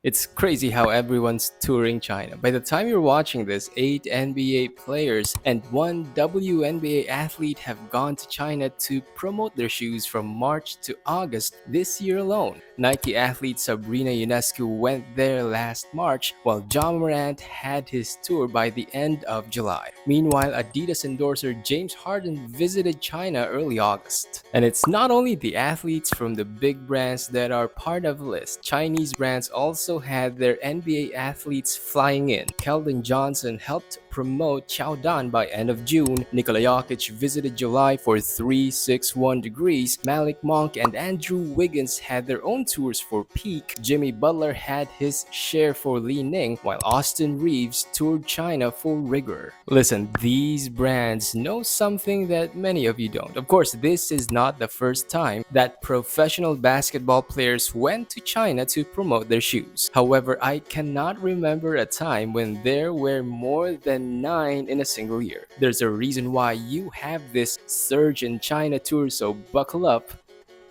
It's crazy how everyone's touring China. By the time you're watching this, 8 NBA players and 1 WNBA athlete have gone to China to promote their shoes from March to August this year alone. Nike athlete Sabrina Ionescu went there last March, while John Morant had his tour by the end of July. Meanwhile, Adidas endorser James Harden visited China early August. And it's not only the athletes from the big brands that are part of the list. Chinese brands also had their NBA athletes flying in. Keldon Johnson helped promote Chaodan by end of June. Nikola Jokic visited July for 361 degrees. Malik Monk and Andrew Wiggins had their own tours for Peak. Jimmy Butler had his share for Li Ning, while Austin Reeves toured China for Rigor. Listen, these brands know something that many of you don't. Of course, this is not the first time that professional basketball players went to China to promote their shoes. However, I cannot remember a time when there were more than 9 in a single year. There's a reason why you have this surge in China tour, so buckle up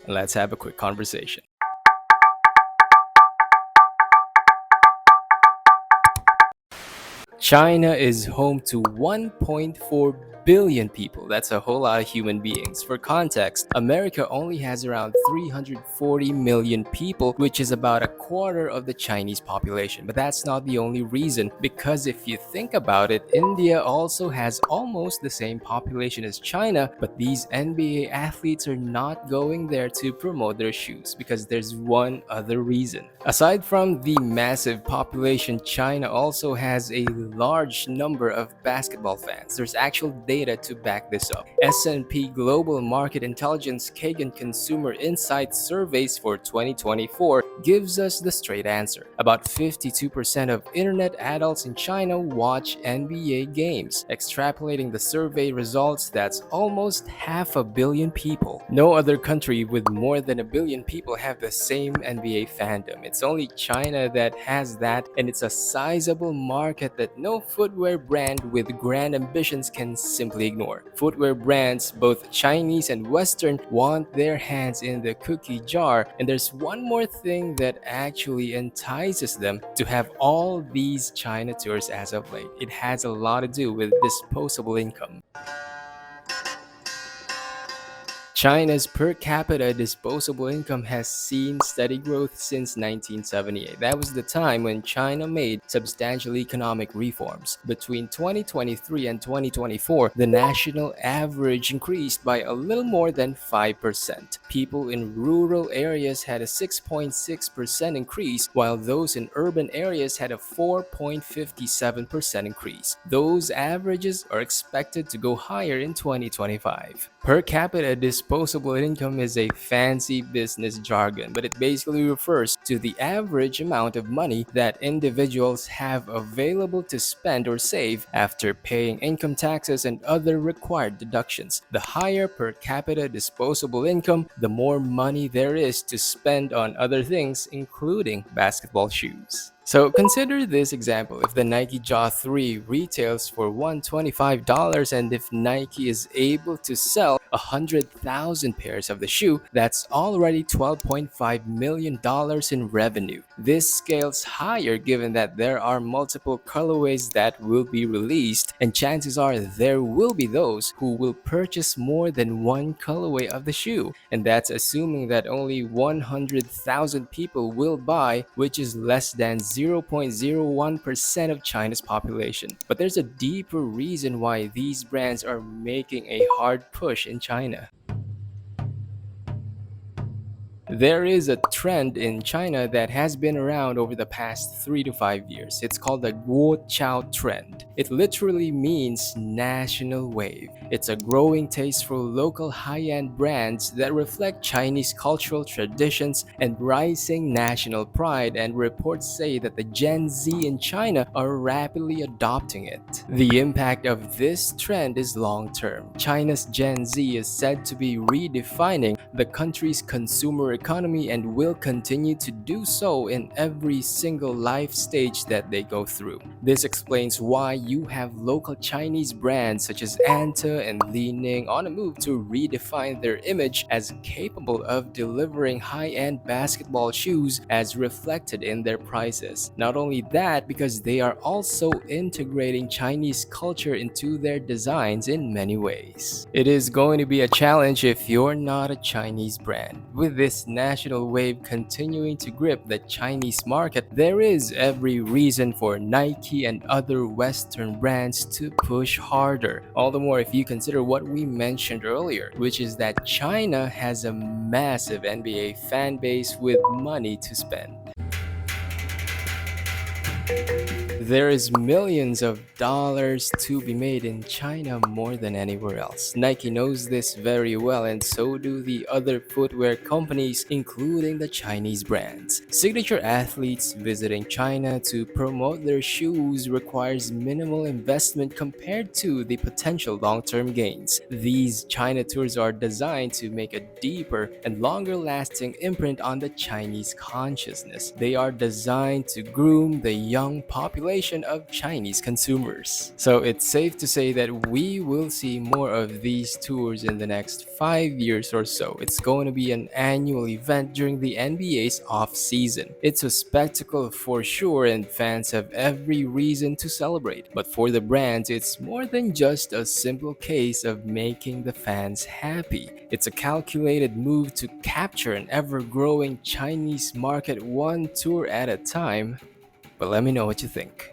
and let's have a quick conversation. China is home to 1.4 billion people. That's a whole lot of human beings. For context, America only has around 340 million people, which is about a quarter of the Chinese population. But that's not the only reason, because if you think about it, India also has almost the same population as China, but these NBA athletes are not going there to promote their shoes because there's one other reason. Aside from the massive population, China also has a large number of basketball fans. There's actual data to back this up. S&P Global Market Intelligence Kagan Consumer Insights surveys for 2024 gives us the straight answer. About 52% of internet adults in China watch NBA games. Extrapolating the survey results, that's almost half a billion people. No other country with more than a billion people have the same NBA fandom. It's only China that has that, and it's a sizable market that no footwear brand with grand ambitions can simply ignore. Footwear brands, both Chinese and Western, want their hands in the cookie jar, and there's one more thing that actually entices them to have all these China tours as of late. It has a lot to do with disposable income. China's per capita disposable income has seen steady growth since 1978. That was the time when China made substantial economic reforms. Between 2023 and 2024, the national average increased by a little more than 5%. People in rural areas had a 6.6% increase, while those in urban areas had a 4.57% increase. Those averages are expected to go higher in 2025. Per capita disposable income is a fancy business jargon, but it basically refers to the average amount of money that individuals have available to spend or save after paying income taxes and other required deductions. The higher per capita disposable income, the more money there is to spend on other things, including basketball shoes. So consider this example. If the Nike Jaw 3 retails for $125 and if Nike is able to sell 100,000 pairs of the shoe, that's already $12.5 million in revenue. This scales higher given that there are multiple colorways that will be released, and chances are there will be those who will purchase more than one colorway of the shoe. And that's assuming that only 100,000 people will buy, which is less than 0.01% of China's population. But there's a deeper reason why these brands are making a hard push in China. There is a trend in China that has been around over the past 3 to 5 years. It's called the Guo Trend. It literally means national wave. It's a growing taste for local high-end brands that reflect Chinese cultural traditions and rising national pride, and reports say that the Gen Z in China are rapidly adopting it. The impact of this trend is long-term. China's Gen Z is said to be redefining the country's consumer economy and will continue to do so in every single life stage that they go through. This explains why you have local Chinese brands such as Anta and Li Ning on a move to redefine their image as capable of delivering high-end basketball shoes as reflected in their prices. Not only that, because they are also integrating Chinese culture into their designs in many ways. It is going to be a challenge if you're not a Chinese brand. With this national wave continuing to grip the Chinese market, there is every reason for Nike and other Western brands to push harder. All the more if you consider what we mentioned earlier, which is that China has a massive NBA fan base with money to spend. There is millions of dollars to be made in China more than anywhere else. Nike knows this very well, and so do the other footwear companies, including the Chinese brands. Signature athletes visiting China to promote their shoes requires minimal investment compared to the potential long-term gains. These China tours are designed to make a deeper and longer-lasting imprint on the Chinese consciousness. They are designed to groom the young population of Chinese consumers. So it's safe to say that we will see more of these tours in the next 5 years or so. It's going to be an annual event during the NBA's off-season. It's a spectacle for sure, and fans have every reason to celebrate. But for the brands, it's more than just a simple case of making the fans happy. It's a calculated move to capture an ever-growing Chinese market one tour at a time. But let me know what you think.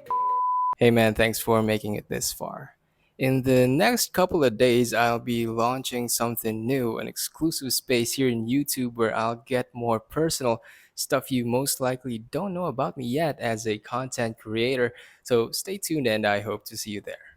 Hey man, thanks for making it this far. In the next couple of days, I'll be launching something new, an exclusive space here in YouTube where I'll get more personal, stuff you most likely don't know about me yet as a content creator. So stay tuned and I hope to see you there.